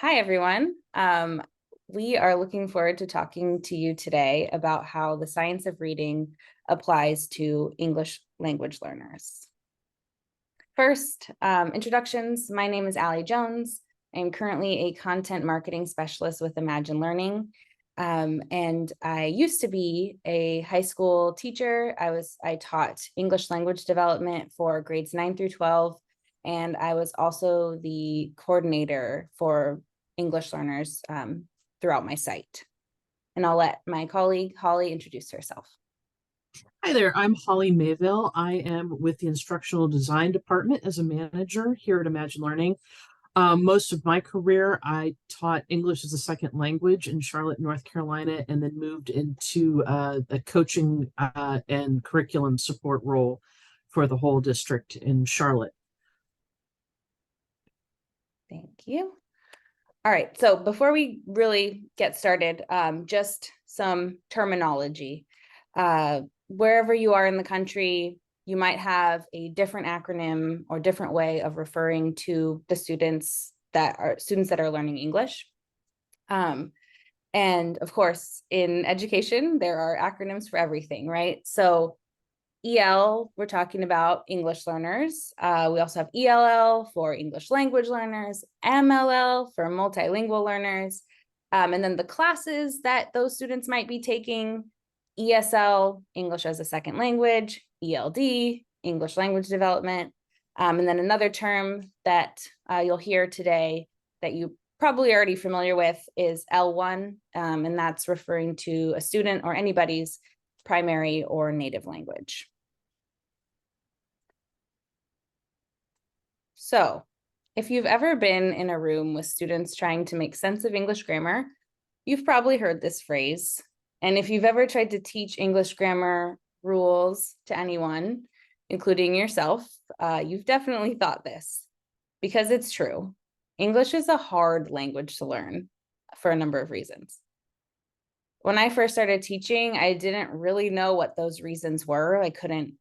Hi, everyone. We are looking forward to talking to you today about how the science of reading applies to English language learners. First, introductions. My name is Allie Jones. I'm currently a content marketing specialist with Imagine Learning. And I used to be a high school teacher. I taught English language development for grades 9 through 12. And I was also the coordinator for English learners throughout my site. And I'll let my colleague Holley introduce herself. Hi there, I'm Holly Mayville. I am with the instructional design department as a manager here at Imagine Learning. Most of my career, I taught English as a second language in Charlotte, North Carolina, and then moved into the coaching and curriculum support role for the whole district in Charlotte. Thank you. All right, so before we really get started, just some terminology. Wherever you are in the country, you might have a different acronym or different way of referring to the students that are learning English. And of course, in education, there are acronyms for everything, right? So EL, we're talking about English learners. We also have ELL for English language learners, MLL for multilingual learners. And then the classes that those students might be taking: ESL, English as a second language; ELD, English language development. And then another term that you'll hear today that you probably already familiar with is L1, and that's referring to a student or anybody's primary or native language. So if you've ever been in a room with students trying to make sense of English grammar, you've probably heard this phrase. And if you've ever tried to teach English grammar rules to anyone, including yourself, you've definitely thought this, because it's true. English is a hard language to learn for a number of reasons. When I first started teaching, I didn't really know what those reasons were. I couldn't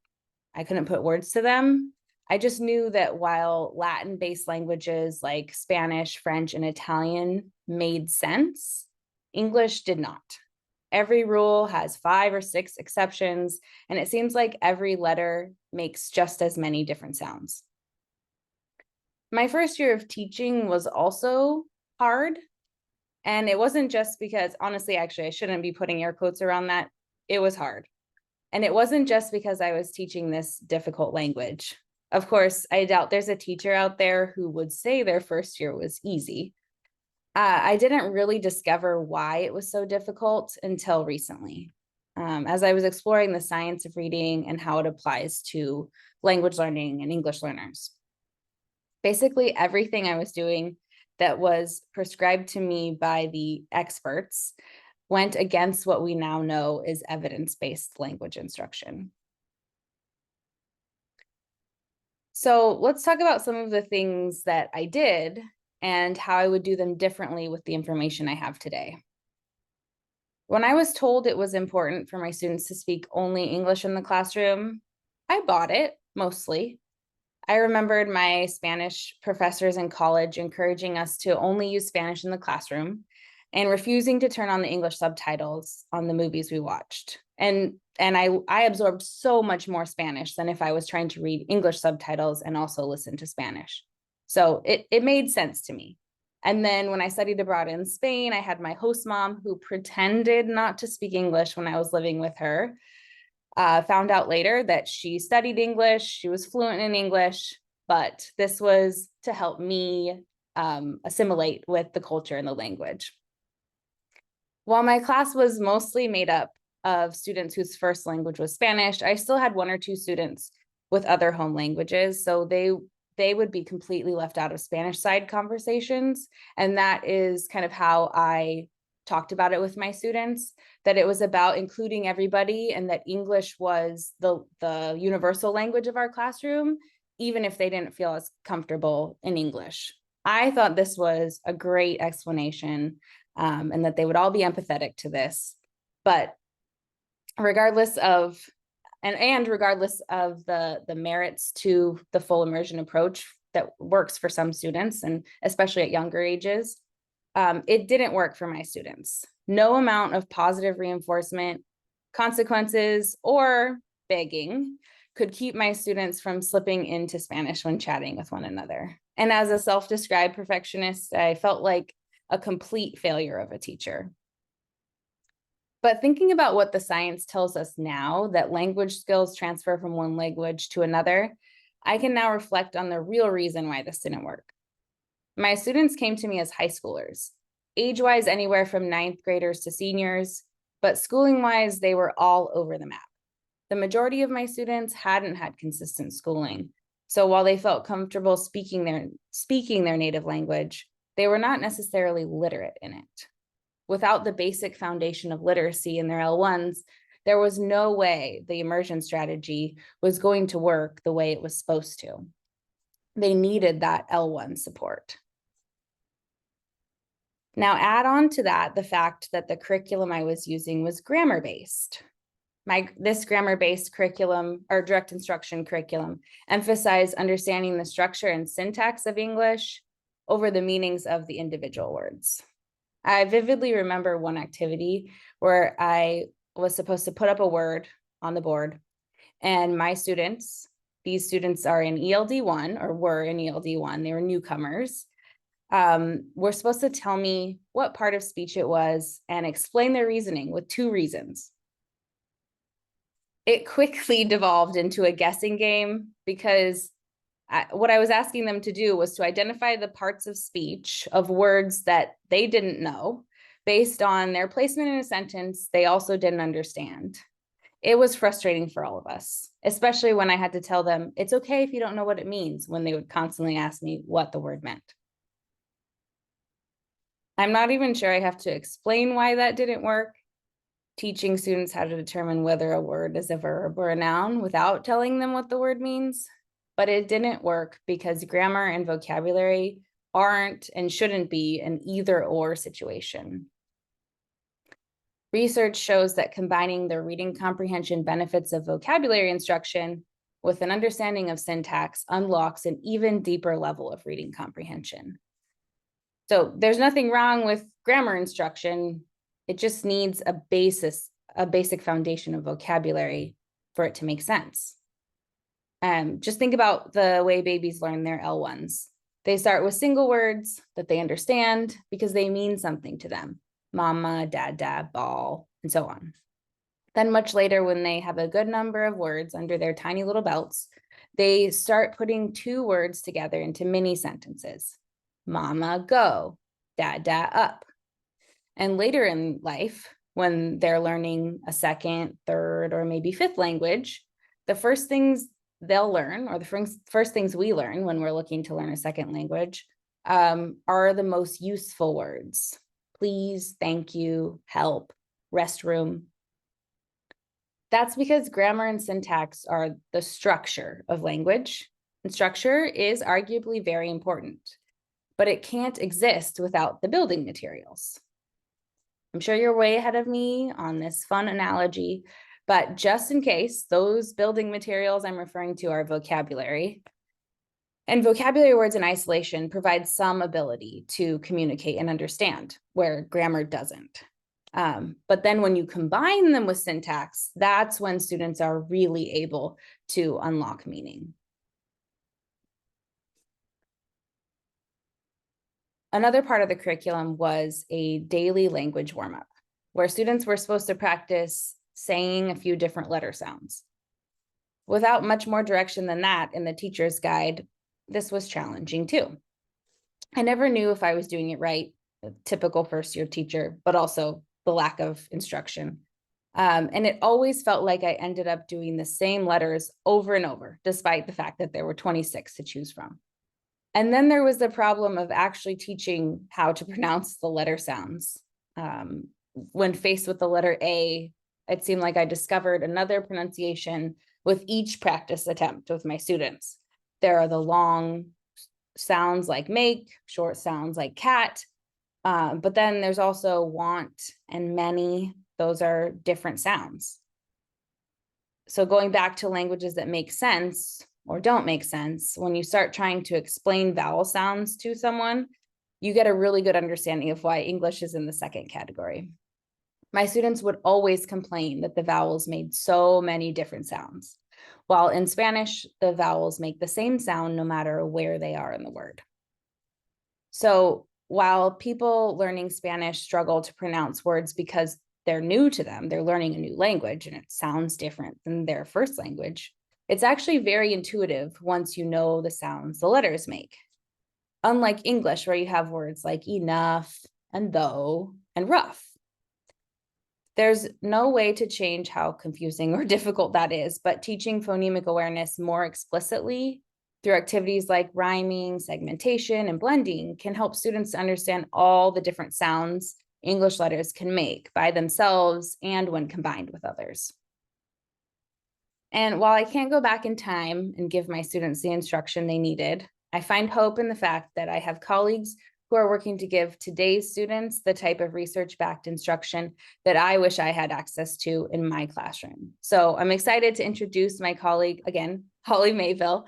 put words to them. I just knew that while Latin-based languages like Spanish, French, and Italian made sense, English did not. Every rule has 5 or 6 exceptions, and it seems like every letter makes just as many different sounds. My first year of teaching was also hard. And it wasn't just because, honestly, actually, I shouldn't be putting air quotes around that. It was hard. And it wasn't just because I was teaching this difficult language. Of course, I doubt there's a teacher out there who would say their first year was easy. I didn't really discover why it was so difficult until recently, as I was exploring the science of reading and how it applies to language learning and English learners. Basically, everything I was doing that was prescribed to me by the experts went against what we now know is evidence-based language instruction. So let's talk about some of the things that I did and how I would do them differently with the information I have today. When I was told it was important for my students to speak only English in the classroom, I bought it, mostly. I remembered my Spanish professors in college encouraging us to only use Spanish in the classroom and refusing to turn on the English subtitles on the movies we watched. And I absorbed so much more Spanish than if I was trying to read English subtitles and also listen to Spanish. So it made sense to me. And then when I studied abroad in Spain, I had my host mom who pretended not to speak English when I was living with her. Found out later that she studied English, she was fluent in English, but this was to help me assimilate with the culture and the language. While my class was mostly made up of students whose first language was Spanish, I still had 1 or 2 students with other home languages, so they would be completely left out of Spanish side conversations. And that is kind of how I talked about it with my students, that it was about including everybody and that English was the universal language of our classroom, even if they didn't feel as comfortable in English. I thought this was a great explanation, and that they would all be empathetic to this. But regardless of the merits to the full immersion approach that works for some students, and especially at younger ages, It didn't work for my students. No amount of positive reinforcement, consequences, or begging could keep my students from slipping into Spanish when chatting with one another. And as a self-described perfectionist, I felt like a complete failure of a teacher. But thinking about what the science tells us now, that language skills transfer from one language to another, I can now reflect on the real reason why this didn't work. My students came to me as high schoolers, age-wise anywhere from ninth graders to seniors, but schooling-wise, they were all over the map. The majority of my students hadn't had consistent schooling. So while they felt comfortable speaking their native language, they were not necessarily literate in it. Without the basic foundation of literacy in their L1s, there was no way the immersion strategy was going to work the way it was supposed to. They needed that L1 support. Now add on to that the fact that the curriculum I was using was grammar-based. This grammar-based curriculum, or direct instruction curriculum, emphasized understanding the structure and syntax of English over the meanings of the individual words. I vividly remember one activity where I was supposed to put up a word on the board, and my students, these students are in ELD1 or were in ELD1, they were newcomers, were supposed to tell me what part of speech it was and explain their reasoning with 2 reasons. It quickly devolved into a guessing game because what I was asking them to do was to identify the parts of speech of words that they didn't know based on their placement in a sentence they also didn't understand. It was frustrating for all of us, especially when I had to tell them, it's okay if you don't know what it means, when they would constantly ask me what the word meant. I'm not even sure I have to explain why that didn't work, teaching students how to determine whether a word is a verb or a noun without telling them what the word means. But it didn't work because grammar and vocabulary aren't and shouldn't be an either-or situation. Research shows that combining the reading comprehension benefits of vocabulary instruction with an understanding of syntax unlocks an even deeper level of reading comprehension. So there's nothing wrong with grammar instruction. It just needs a basic foundation of vocabulary for it to make sense. Just think about the way babies learn their L1s. They start with single words that they understand because they mean something to them. Mama, dad, ball, and so on. Then much later, when they have a good number of words under their tiny little belts, they start putting 2 words together into mini sentences. Mama, go, dad, up. And later in life, when they're learning a second, third, or maybe 5th language, the first things they'll learn, or the first things we learn when we're looking to learn a second language, are the most useful words. Please, thank you, help, restroom. That's because grammar and syntax are the structure of language. And structure is arguably very important, but it can't exist without the building materials. I'm sure you're way ahead of me on this fun analogy, but just in case, those building materials I'm referring to are vocabulary. And vocabulary words in isolation provide some ability to communicate and understand, where grammar doesn't. But then when you combine them with syntax, that's when students are really able to unlock meaning. Another part of the curriculum was a daily language warm-up, where students were supposed to practice saying a few different letter sounds. Without much more direction than that in the teacher's guide, this was challenging too. I never knew if I was doing it right, a typical first-year teacher, but also the lack of instruction. And it always felt like I ended up doing the same letters over and over, despite the fact that there were 26 to choose from. And then there was the problem of actually teaching how to pronounce the letter sounds. When faced with the letter A, it seemed like I discovered another pronunciation with each practice attempt with my students. There are the long sounds like make, short sounds like cat, but then there's also want and many. Those are different sounds. So going back to languages that make sense or don't make sense, when you start trying to explain vowel sounds to someone, you get a really good understanding of why English is in the second category. My students would always complain that the vowels made so many different sounds, while in Spanish, the vowels make the same sound no matter where they are in the word. So while people learning Spanish struggle to pronounce words because they're new to them, they're learning a new language and it sounds different than their first language, it's actually very intuitive once you know the sounds the letters make. Unlike English, where you have words like enough and though and rough. There's no way to change how confusing or difficult that is, but teaching phonemic awareness more explicitly through activities like rhyming, segmentation, and blending can help students understand all the different sounds English letters can make by themselves and when combined with others. And while I can't go back in time and give my students the instruction they needed, I find hope in the fact that I have colleagues who are working to give today's students the type of research-backed instruction that I wish I had access to in my classroom. So I'm excited to introduce my colleague, again, Holley Mayville,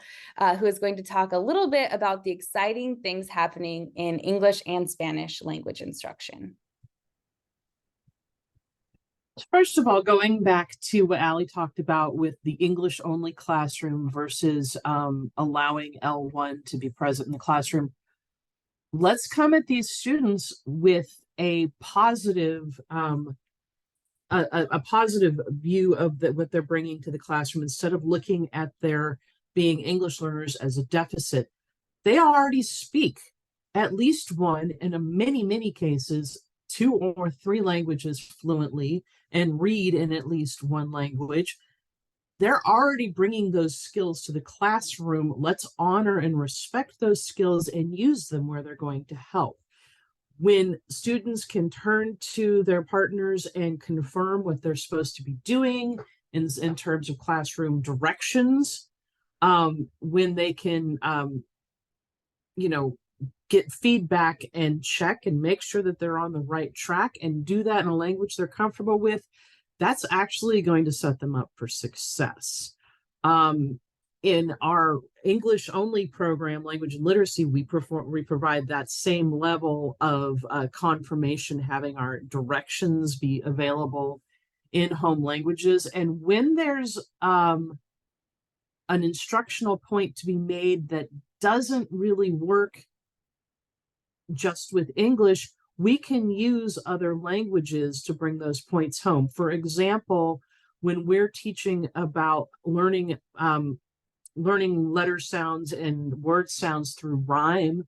who is going to talk a little bit about the exciting things happening in English and Spanish language instruction. First of all, going back to what Allie talked about with the English only classroom versus allowing L1 to be present in the classroom, let's come at these students with a positive a positive view of what they're bringing to the classroom instead of looking at their being English learners as a deficit. They already speak at least one, and in many cases, 2 or 3 languages fluently and read in at least one language. They're already bringing those skills to the classroom. Let's honor and respect those skills and use them where they're going to help. When students can turn to their partners and confirm what they're supposed to be doing in terms of classroom directions, when they can, get feedback and check and make sure that they're on the right track and do that in a language they're comfortable with, that's actually going to set them up for success. In our English only program, language and literacy, we provide that same level of confirmation, having our directions be available in home languages. And when there's an instructional point to be made that doesn't really work just with English, we can use other languages to bring those points home. For example, when we're teaching about learning letter sounds and word sounds through rhyme,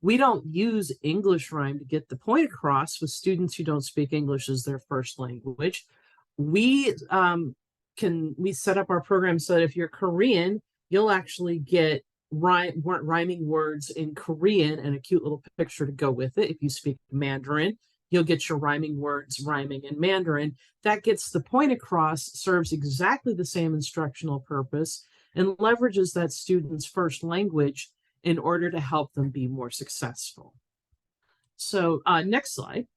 we don't use English rhyme to get the point across with students who don't speak English as their first language. We set up our program so that if you're Korean, you'll actually get rhyming words in Korean and a cute little picture to go with it. If you speak Mandarin, you'll get your rhyming words rhyming in Mandarin. That gets the point across, serves exactly the same instructional purpose, and leverages that student's first language in order to help them be more successful. So next slide.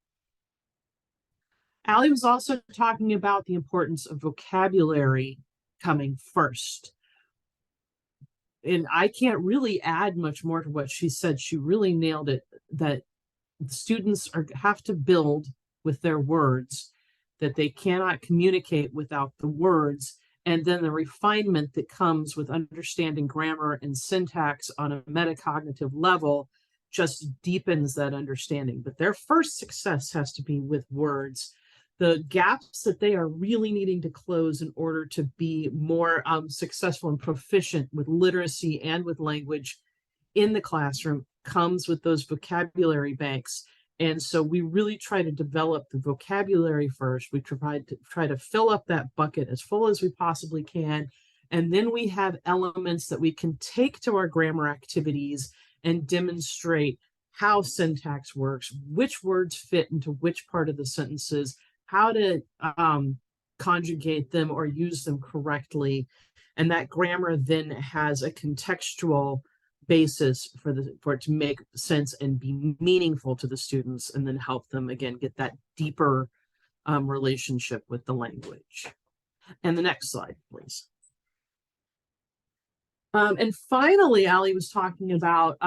Allie was also talking about the importance of vocabulary coming first. And I can't really add much more to what she said. She really nailed it, that students have to build with their words, that they cannot communicate without the words, and then the refinement that comes with understanding grammar and syntax on a metacognitive level just deepens that understanding. But their first success has to be with words. The gaps that they are really needing to close in order to be more successful and proficient with literacy and with language in the classroom comes with those vocabulary banks. And so we really try to develop the vocabulary first. We try to fill up that bucket as full as we possibly can. And then we have elements that we can take to our grammar activities and demonstrate how syntax works, which words fit into which part of the sentences, how to conjugate them or use them correctly. And that grammar then has a contextual basis for it to make sense and be meaningful to the students, and then help them again get that deeper relationship with the language. And the next slide, please. And finally, Ali was talking about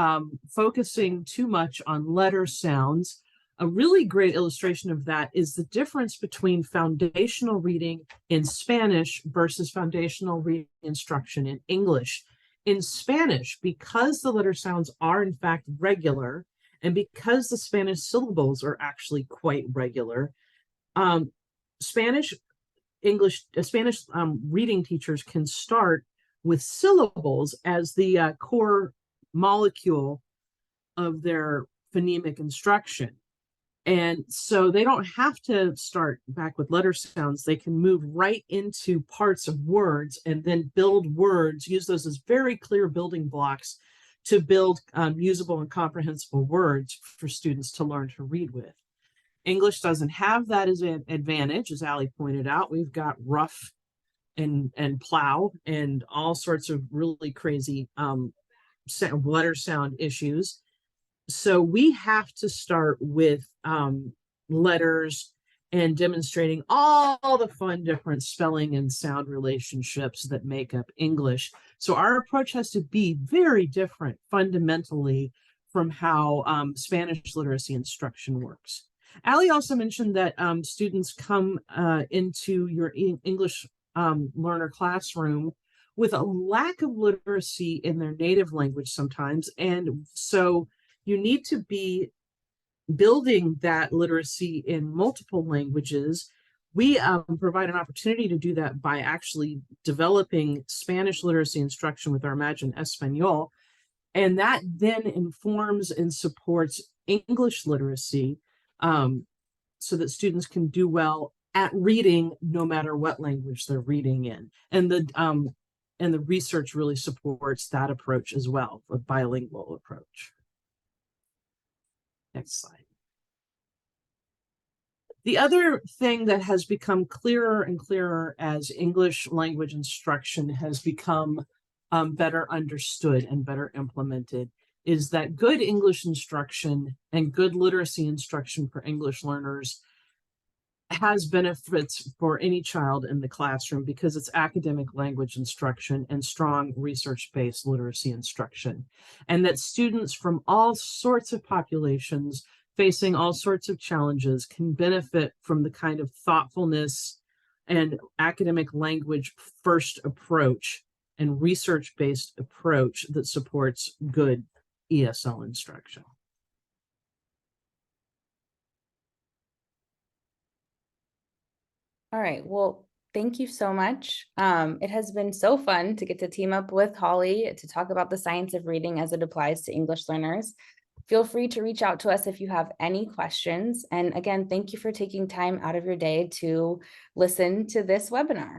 focusing too much on letter sounds. A really great illustration of that is the difference between foundational reading in Spanish versus foundational reading instruction in English. In Spanish, because the letter sounds are in fact regular, and because the Spanish syllables are actually quite regular, um, Spanish Spanish reading teachers can start with syllables as the core molecule of their phonemic instruction. And so they don't have to start back with letter sounds. They can move right into parts of words and then build words, use those as very clear building blocks to build usable and comprehensible words for students to learn to read with. English doesn't have that as an advantage, as Ali pointed out. We've got rough and plow and all sorts of really crazy letter sound issues. So we have to start with letters and demonstrating all the fun different spelling and sound relationships that make up English. So our approach has to be very different fundamentally from how Spanish literacy instruction works. Ali also mentioned that students come into your English learner classroom with a lack of literacy in their native language sometimes. And so you need to be building that literacy in multiple languages. We provide an opportunity to do that by actually developing Spanish literacy instruction with our Imagine Espanol. And that then informs and supports English literacy so that students can do well at reading no matter what language they're reading in. And the research really supports that approach as well, a bilingual approach. Next slide. The other thing that has become clearer and clearer as English language instruction has become better understood and better implemented is that good English instruction and good literacy instruction for English learners has benefits for any child in the classroom because it's academic language instruction and strong research-based literacy instruction. And that students from all sorts of populations facing all sorts of challenges can benefit from the kind of thoughtfulness and academic language first approach and research-based approach that supports good ESL instruction. All right, well, thank you so much. It has been so fun to get to team up with Holley to talk about the science of reading as it applies to English learners. Feel free to reach out to us if you have any questions. And again, thank you for taking time out of your day to listen to this webinar.